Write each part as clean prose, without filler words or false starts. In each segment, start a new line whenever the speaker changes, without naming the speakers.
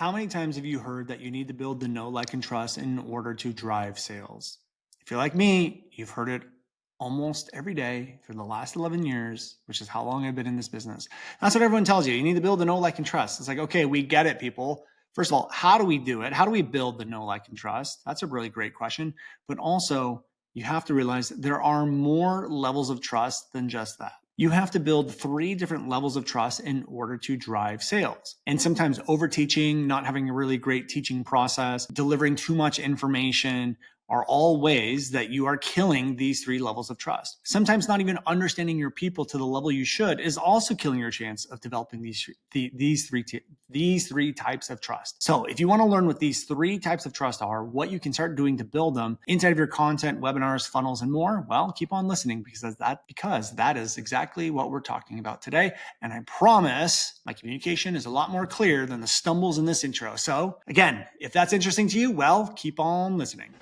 How many times have you heard that you need to build the know, like, and trust in order to drive sales? If you're like me, you've heard it almost every day for the last 11 years, which is how long I've been in this business. That's what everyone tells you. You need to build the know, like, and trust. It's like, okay, we get it, people. First of all, how do we do it? How do we build the know, like, and trust? That's a really great question. But also, you have to realize there are more levels of trust than just that. You have to build 3 different levels of trust in order to drive sales. And sometimes overteaching, not having a really great teaching process, delivering too much information are all ways that you are killing these 3 levels of trust. Sometimes not even understanding your people to the level you should is also killing your chance of developing these three types of trust. So if you want to learn what these 3 types of trust are, what you can start doing to build them inside of your content, webinars, funnels, and more, well, keep on listening because that is exactly what we're talking about today. And I promise my communication is a lot more clear than the stumbles in this intro. So again, if that's interesting to you, well, keep on listening.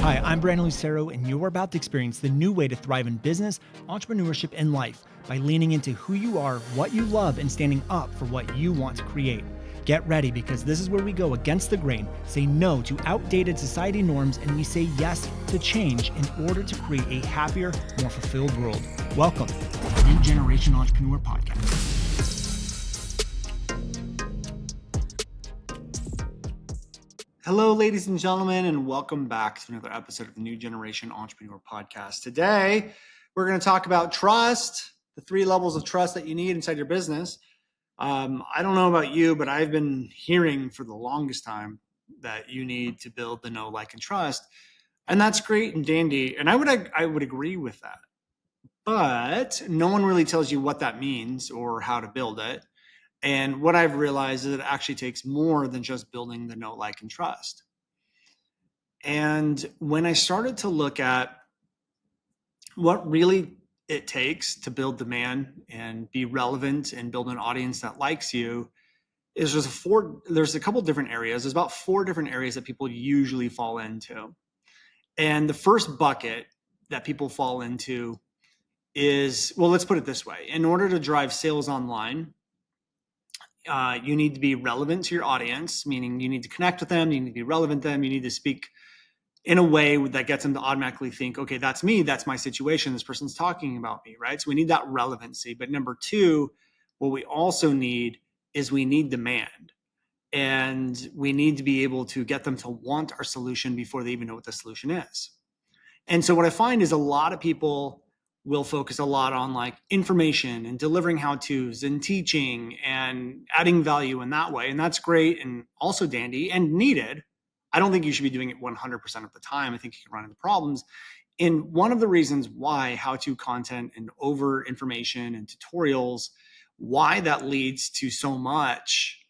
Hi, I'm Brandon Lucero, and you're about to experience the new way to thrive in business, entrepreneurship, and life by leaning into who you are, what you love, and standing up for what you want to create. Get ready because this is where we go against the grain, say no to outdated society norms, and we say yes to change in order to create a happier, more fulfilled world. Welcome to the New Generation Entrepreneur Podcast.
Hello, ladies and gentlemen, and welcome back to another episode of the New Generation Entrepreneur Podcast. Today, we're going to talk about trust, the 3 levels of trust that you need inside your business. I don't know about you, but I've been hearing for the longest time that you need to build the know, like, and trust, and that's great and dandy, and I would agree with that. But no one really tells you what that means or how to build it. And what I've realized is it actually takes more than just building the know, like, and trust. And when I started to look at what really it takes to build demand and be relevant and build an audience that likes you, there's a couple different areas. There's about 4 different areas that people usually fall into. And the first bucket that people fall into is, well, let's put it this way. In order to drive sales online, you need to be relevant to your audience, meaning you need to connect with them, you need to be relevant to them, you need to speak in a way that gets them to automatically think, okay, that's me, that's my situation, this person's talking about me, right? So we need that relevancy. But number 2, what we also need is we need demand. And we need to be able to get them to want our solution before they even know what the solution is. And so what I find is a lot of people will focus a lot on like information and delivering how-tos and teaching and adding value in that way. And that's great and also dandy and needed. I don't think you should be doing it 100% of the time. I think you can run into problems. And one of the reasons why how-to content and over information and tutorials, why that leads to so much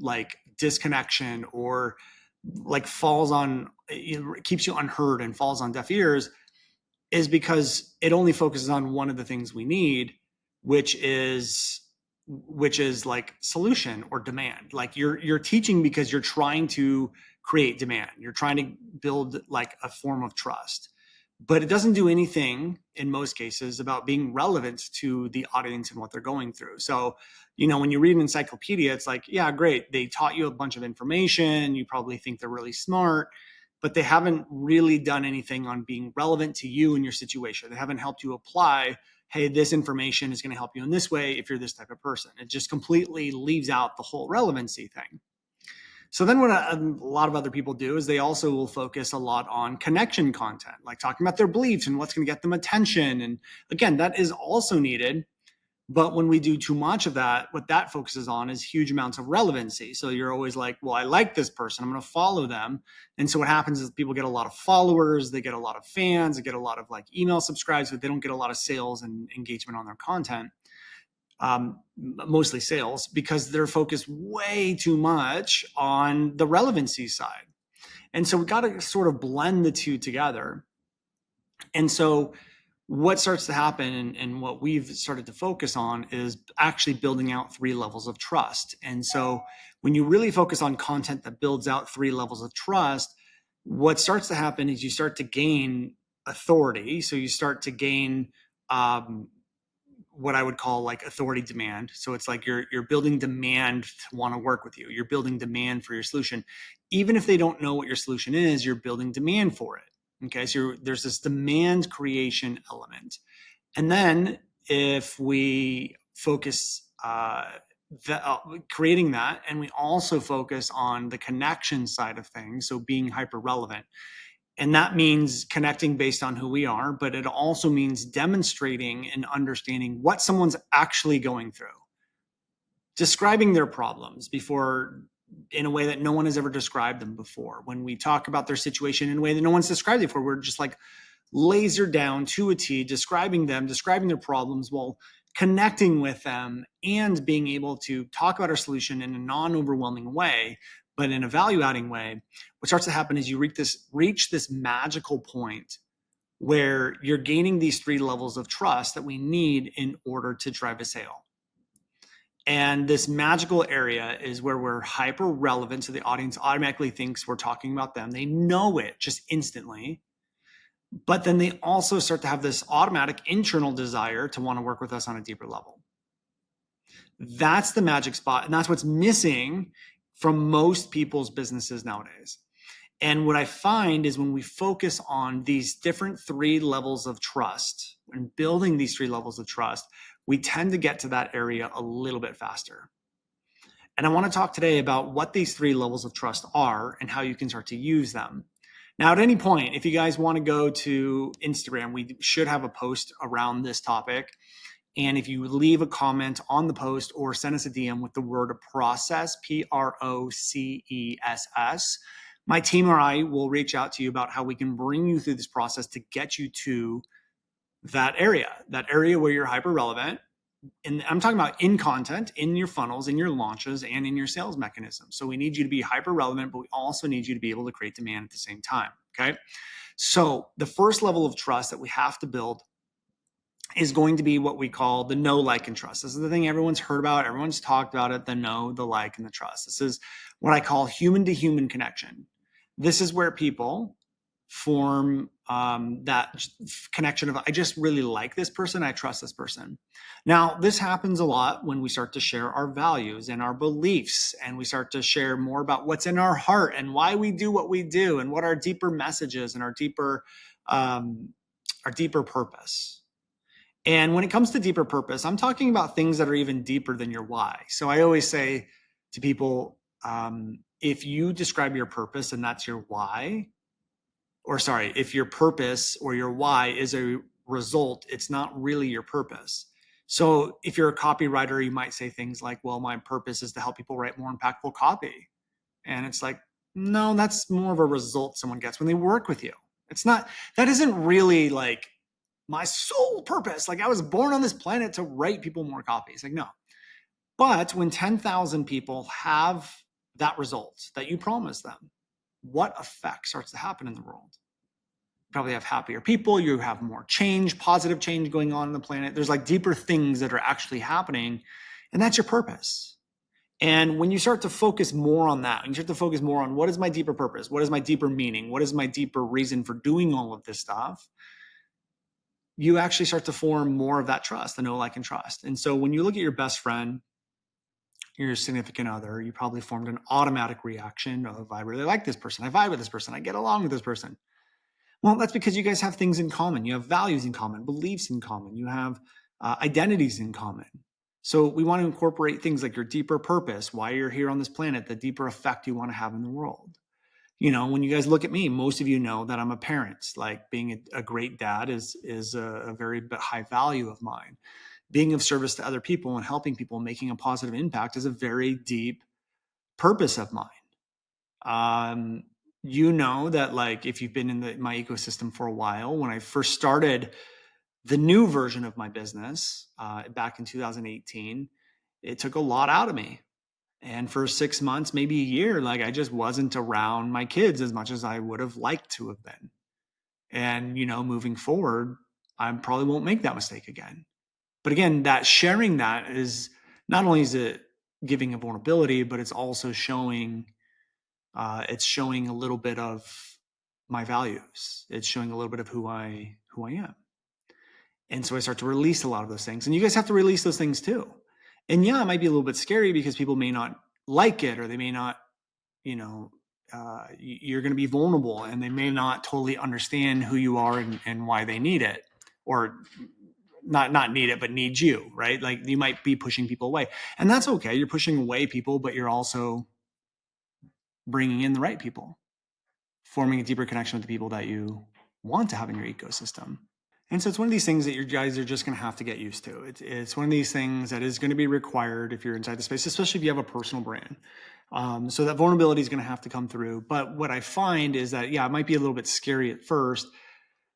like disconnection or like keeps you unheard and falls on deaf ears, is because it only focuses on one of the things we need, which is like solution or demand. Like you're teaching because you're trying to create demand. You're trying to build like a form of trust, but it doesn't do anything in most cases about being relevant to the audience and what they're going through. So, when you read an encyclopedia, it's like, yeah, great. They taught you a bunch of information. You probably think they're really smart, but they haven't really done anything on being relevant to you and your situation. They haven't helped you apply, hey, this information is going to help you in this way if you're this type of person. It just completely leaves out the whole relevancy thing. So then what a lot of other people do is they also will focus a lot on connection content, like talking about their beliefs and what's going to get them attention. And again, that is also needed. But when we do too much of that, what that focuses on is huge amounts of relevancy. So you're always like, well, I like this person, I'm going to follow them. And so what happens is people get a lot of followers, they get a lot of fans, they get a lot of like email subscribes, but they don't get a lot of sales and engagement on their content. Mostly sales, because they're focused way too much on the relevancy side. And so we got to sort of blend the two together. And so what starts to happen and what we've started to focus on is actually building out 3 levels of trust. And so when you really focus on content that builds out 3 levels of trust, what starts to happen is you start to gain authority. So you start to gain what I would call like authority demand. So it's like you're building demand to want to work with you. You're building demand for your solution. Even if they don't know what your solution is, you're building demand for it. Okay, so there's this demand creation element. And then if we focus creating that, and we also focus on the connection side of things, so being hyper relevant. And that means connecting based on who we are, but it also means demonstrating and understanding what someone's actually going through, describing their problems before in a way that no one has ever described them before. When we talk about their situation in a way that no one's described before, we're just like laser down to a T, describing them, describing their problems while connecting with them and being able to talk about our solution in a non-overwhelming way, but in a value-adding way. What starts to happen is you reach this magical point where you're gaining these 3 levels of trust that we need in order to drive a sale. And this magical area is where we're hyper relevant, so the audience automatically thinks we're talking about them. They know it just instantly. But then they also start to have this automatic internal desire to want to work with us on a deeper level. That's the magic spot. And that's what's missing from most people's businesses nowadays. And what I find is when we focus on these different 3 levels of trust and building these 3 levels of trust, we tend to get to that area a little bit faster. And I want to talk today about what these 3 levels of trust are and how you can start to use them. Now, at any point, if you guys want to go to Instagram, we should have a post around this topic. And if you leave a comment on the post or send us a DM with the word process, PROCESS, my team or I will reach out to you about how we can bring you through this process to get you to that area where you're hyper relevant. And I'm talking about in content, in your funnels, in your launches, and in your sales mechanisms. So we need you to be hyper relevant, but we also need you to be able to create demand at the same time. Okay. So the first level of trust that we have to build is going to be what we call the know, like, and trust. This is the thing everyone's heard about. Everyone's talked about it, the know, the like, and the trust. This is what I call human to human connection. This is where people form that connection of, I just really like this person, I trust this person. Now, this happens a lot when we start to share our values and our beliefs, and we start to share more about what's in our heart and why we do what we do and what our deeper message is and our deeper purpose. And when it comes to deeper purpose, I'm talking about things that are even deeper than your why. So I always say to people, if you describe your purpose and that's your why, if your purpose or your why is a result, it's not really your purpose. So if you're a copywriter, you might say things like, well, my purpose is to help people write more impactful copy. And it's like, no, that's more of a result someone gets when they work with you. That isn't really like my sole purpose. Like, I was born on this planet to write people more copies. Like, no. But when 10,000 people have that result that you promised them, what effect starts to happen in the world? You probably have happier people, you have more change, positive change going on the planet. There's like deeper things that are actually happening, and that's your purpose. And when you start to focus more on that, and you start to focus more on what is my deeper purpose, what is my deeper meaning, what is my deeper reason for doing all of this stuff, you actually start to form more of that trust, the know, like, and trust. And so when you look at your best friend, your significant other, you probably formed an automatic reaction of, I really like this person, I vibe with this person, I get along with this person. Well, that's because you guys have things in common. You have values in common, beliefs in common, you have identities in common. So we want to incorporate things like your deeper purpose, why you're here on this planet, the deeper effect you want to have in the world. You know, when you guys look at me, most of you know that I'm a parent. Like, being a great dad is a very high value of mine. Being of service to other people and helping people, making a positive impact is a very deep purpose of mine. You know that, like, if you've been in my ecosystem for a while, when I first started the new version of my business back in 2018, it took a lot out of me. And for 6 months, maybe a year, like, I just wasn't around my kids as much as I would have liked to have been. And, you know, moving forward, I probably won't make that mistake again. But again, that sharing that is not only is it giving a vulnerability, but it's also showing a little bit of my values. It's showing a little bit of who I am. And so I start to release a lot of those things. And you guys have to release those things too. And yeah, it might be a little bit scary because people may not like it, or they may not, you're going to be vulnerable and they may not totally understand who you are and why they need it, or not need it, but need you, right? Like you might be pushing people away, and that's okay. You're pushing away people, but you're also bringing in the right people, forming a deeper connection with the people that you want to have in your ecosystem. And so it's one of these things that you guys are just going to have to get used to. It's one of these things that is going to be required if you're inside the space, especially if you have a personal brand. So that vulnerability is going to have to come through. But what I find is that, yeah, it might be a little bit scary at first,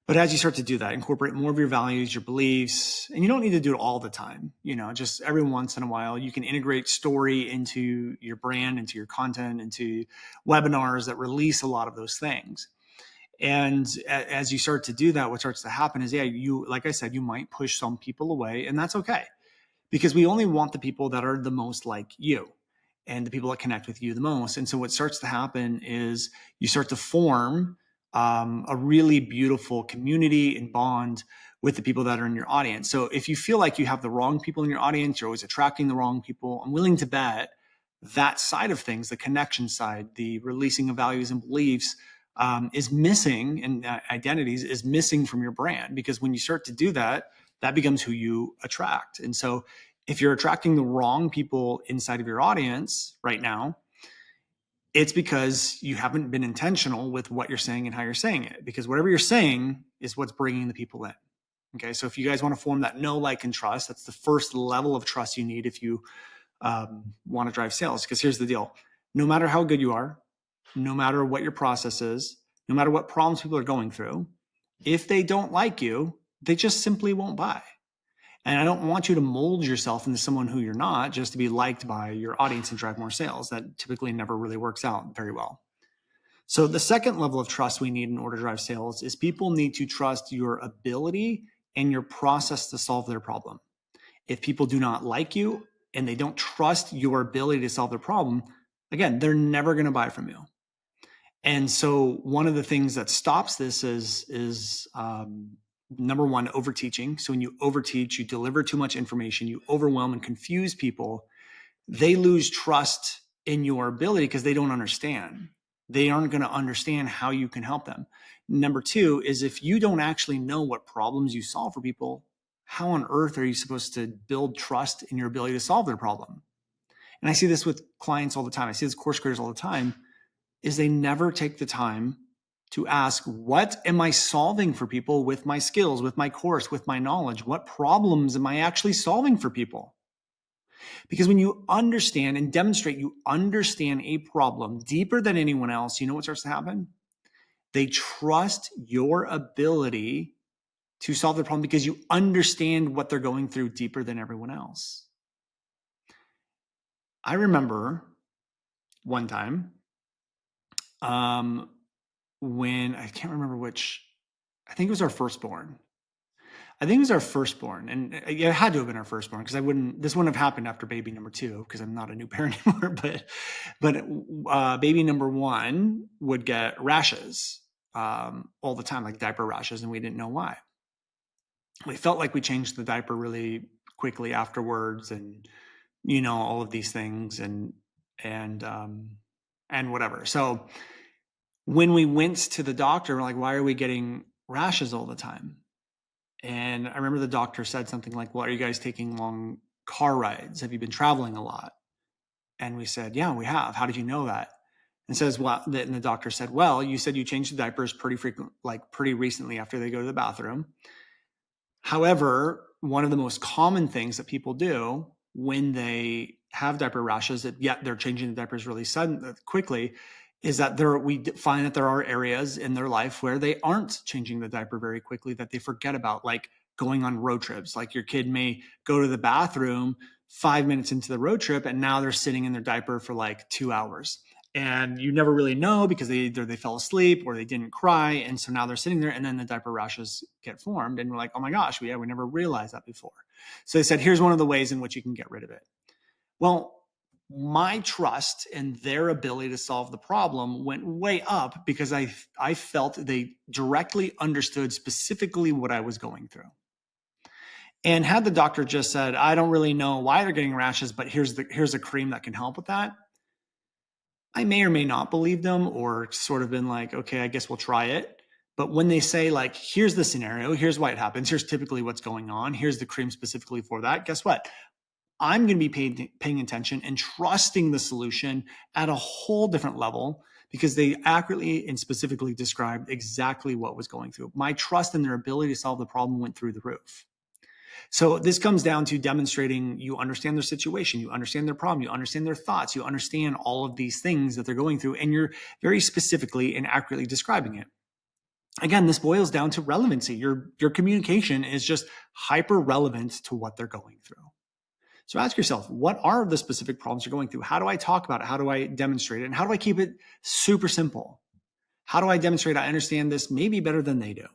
but as you start to do that, incorporate more of your values, your beliefs, and you don't need to do it all the time. Just every once in a while, you can integrate story into your brand, into your content, into webinars that release a lot of those things. And as you start to do that, what starts to happen is, like I said, you might push some people away, and that's okay, because we only want the people that are the most like you and the people that connect with you the most. And so what starts to happen is you start to form a really beautiful community and bond with the people that are in your audience. So if you feel like you have the wrong people in your audience, you're always attracting the wrong people, I'm willing to bet that side of things, the connection side, the releasing of values and beliefs, is missing, and identities is missing from your brand. Because when you start to do that, that becomes who you attract. And so if you're attracting the wrong people inside of your audience right now, it's because you haven't been intentional with what you're saying and how you're saying it, because whatever you're saying is what's bringing the people in. Okay. So if you guys want to form that know, like, and trust, that's the first level of trust you need if you want to drive sales. Because here's the deal. No matter how good you are, no matter what your process is, no matter what problems people are going through, if they don't like you, they just simply won't buy. And I don't want you to mold yourself into someone who you're not just to be liked by your audience and drive more sales. That typically never really works out very well. So the second level of trust we need in order to drive sales is people need to trust your ability and your process to solve their problem. If people do not like you and they don't trust your ability to solve their problem, again, they're never going to buy from you. And so one of the things that stops this is number one, overteaching. So when you overteach, you deliver too much information, you overwhelm and confuse people. They lose trust in your ability because they don't understand. They aren't going to understand how you can help them. Number two is, if you don't actually know what problems you solve for people, how on earth are you supposed to build trust in your ability to solve their problem? And I see this with clients all the time. I see this with course creators all the time, is they never take the time to ask, what am I solving for people with my skills, with my course, with my knowledge? What problems am I actually solving for people? Because when you understand and demonstrate you understand a problem deeper than anyone else, you know what starts to happen? They trust your ability to solve the problem because you understand what they're going through deeper than everyone else. I remember one time when, I can't remember which, I think it was our firstborn. And it had to have been our firstborn, because this wouldn't have happened after baby number 2, because I'm not a new parent anymore. But baby number 1 would get rashes all the time, like diaper rashes, and we didn't know why. We felt like we changed the diaper really quickly afterwards, and all of these things, and whatever. So when we went to the doctor, we're like, why are we getting rashes all the time? And I remember the doctor said something like, well, are you guys taking long car rides? Have you been traveling a lot? And we said, yeah, we have. How did you know that? And says, well, and the doctor said, well, you said you changed the diapers pretty recently after they go to the bathroom. However, one of the most common things that people do when they have diaper rashes, that yet they're changing the diapers really quickly, is that we find that there are areas in their life where they aren't changing the diaper very quickly, that they forget about, like going on road trips. Like your kid may go to the bathroom 5 minutes into the road trip, and now they're sitting in their diaper for like 2 hours. And you never really know, because either they fell asleep or they didn't cry. And so now they're sitting there, and then the diaper rashes get formed. And we're like, oh my gosh, we never realized that before. So they said, here's one of the ways in which you can get rid of it. Well, my trust in their ability to solve the problem went way up, because I felt they directly understood specifically what I was going through. And had the doctor just said, I don't really know why they're getting rashes, but here's a cream that can help with that, I may or may not believe them, or sort of been like, okay, I guess we'll try it. But when they say, like, here's the scenario, here's why it happens, here's typically what's going on, here's the cream specifically for that, guess what? I'm going to be paying attention and trusting the solution at a whole different level, because they accurately and specifically described exactly what was going through. My trust in their ability to solve the problem went through the roof. So this comes down to demonstrating you understand their situation, you understand their problem, you understand their thoughts, you understand all of these things that they're going through, and you're very specifically and accurately describing it. Again, this boils down to relevancy. Your communication is just hyper relevant to what they're going through. So ask yourself, what are the specific problems you're going through? How do I talk about it? How do I demonstrate it? And how do I keep it super simple? How do I demonstrate I understand this maybe better than they do?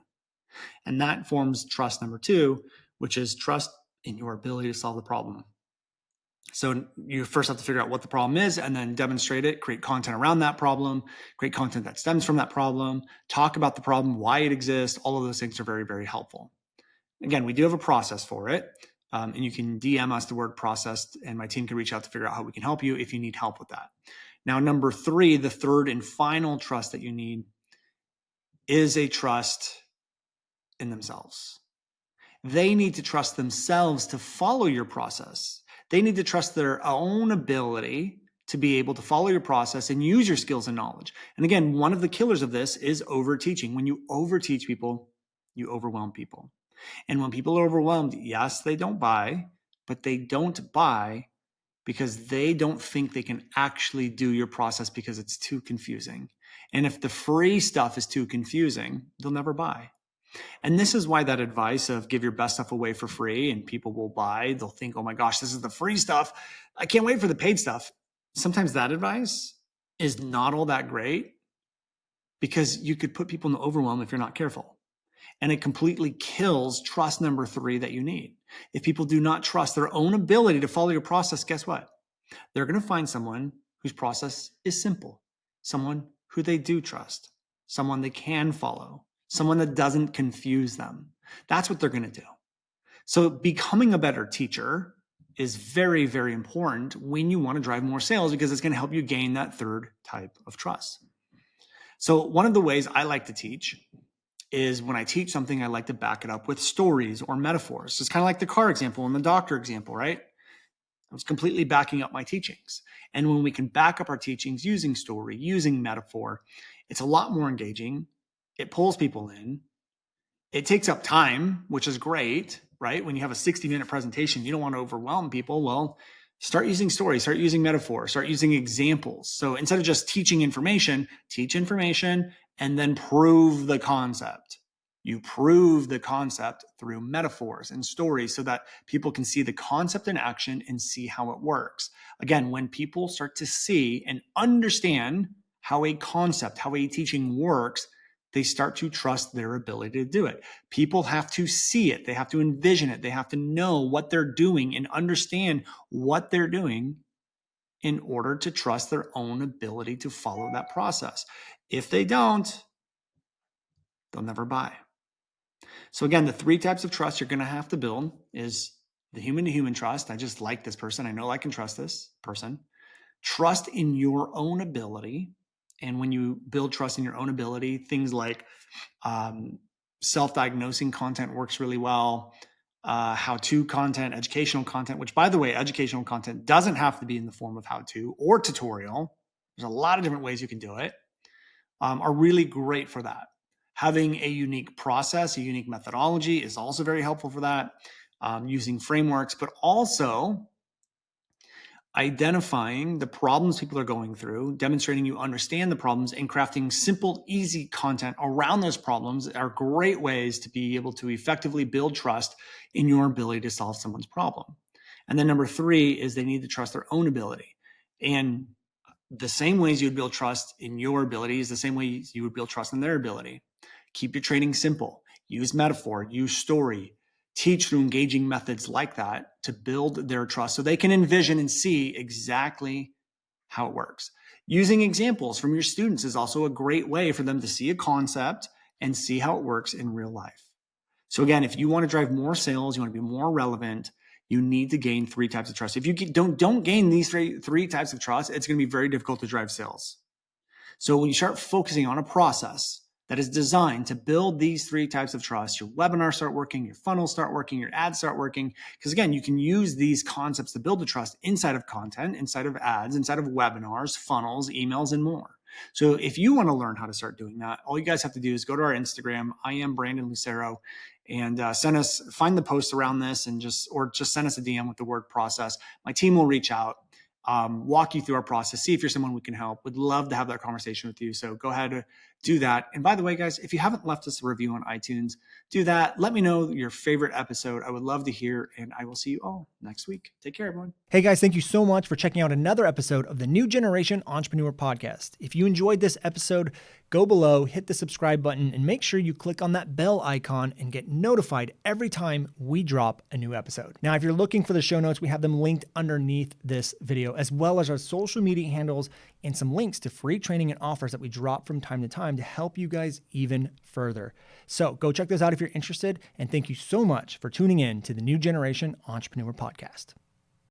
And that forms trust number 2, which is trust in your ability to solve the problem. So you first have to figure out what the problem is, and then demonstrate it, create content around that problem, create content that stems from that problem, talk about the problem, why it exists. All of those things are very, very helpful. Again, we do have a process for it. And you can DM us the word process, and my team can reach out to figure out how we can help you if you need help with that. Now, number 3, the third and final trust that you need is a trust in themselves. They need to trust themselves to follow your process. They need to trust their own ability to be able to follow your process and use your skills and knowledge. And again, one of the killers of this is overteaching. When you overteach people, you overwhelm people. And when people are overwhelmed, yes, they don't buy, but they don't buy because they don't think they can actually do your process because it's too confusing. And if the free stuff is too confusing, they'll never buy. And this is why that advice of give your best stuff away for free and people will buy, they'll think, oh my gosh, this is the free stuff, I can't wait for the paid stuff. Sometimes that advice is not all that great, because you could put people in overwhelm if you're not careful. And it completely kills trust number 3 that you need. If people do not trust their own ability to follow your process, guess what? They're going to find someone whose process is simple, someone who they do trust, someone they can follow, someone that doesn't confuse them. That's what they're going to do. So becoming a better teacher is very, very important when you want to drive more sales, because it's going to help you gain that third type of trust. So one of the ways I like to teach is when I teach something, I like to back it up with stories or metaphors. It's kind of like the car example and the doctor example, right? I was completely backing up my teachings. And when we can back up our teachings using story, using metaphor, it's a lot more engaging. It pulls people in. It takes up time, which is great, right? When you have a 60-minute presentation, you don't want to overwhelm people. Well, start using stories, start using metaphor, start using examples. So instead of just teaching information, teach information and then prove the concept. You prove the concept through metaphors and stories so that people can see the concept in action and see how it works. Again, when people start to see and understand how a concept, how a teaching works, they start to trust their ability to do it. People have to see it. They have to envision it. They have to know what they're doing and understand what they're doing in order to trust their own ability to follow that process. If they don't, they'll never buy. So again, the 3 types of trust you're going to have to build is the human-to-human trust. I just like this person. I know I can trust this person. Trust in your own ability. And when you build trust in your own ability, things like self-diagnosing content works really well. How-to content, educational content, which, by the way, educational content doesn't have to be in the form of how-to or tutorial. There's a lot of different ways you can do it, are really great for that. Having a unique process, a unique methodology is also very helpful for that. Using frameworks, but also identifying the problems people are going through, demonstrating you understand the problems, and crafting simple, easy content around those problems are great ways to be able to effectively build trust in your ability to solve someone's problem. And then number 3 is they need to trust their own ability. And the same ways you would build trust in your ability is the same way you would build trust in their ability. Keep your training simple. Use metaphor, use story. Teach through engaging methods like that to build their trust so they can envision and see exactly how it works. Using examples from your students is also a great way for them to see a concept and see how it works in real life. So again, if you want to drive more sales, you want to be more relevant, you need to gain 3 types of trust. If you don't gain these three types of trust, it's going to be very difficult to drive sales. So when you start focusing on a process that is designed to build these 3 types of trust, your webinars start working, your funnels start working, your ads start working. Because again, you can use these concepts to build the trust inside of content, inside of ads, inside of webinars, funnels, emails, and more. So if you want to learn how to start doing that, all you guys have to do is go to our Instagram. I am Brandon Lucero, and find the post around this, and just send us a DM with the word process. My team will reach out, walk you through our process, see if you're someone we can help. Would love to have that conversation with you. So go ahead, do that. And by the way, guys, if you haven't left us a review on iTunes, do that. Let me know your favorite episode. I would love to hear, and I will see you all next week. Take care, everyone.
Hey guys, thank you so much for checking out another episode of the New Generation Entrepreneur Podcast. If you enjoyed this episode, go below, hit the subscribe button, and make sure you click on that bell icon and get notified every time we drop a new episode. Now, if you're looking for the show notes, we have them linked underneath this video, as well as our social media handles and some links to free training and offers that we drop from time to time to help you guys even further. So go check those out if you're interested, and thank you so much for tuning in to the New Generation Entrepreneur Podcast.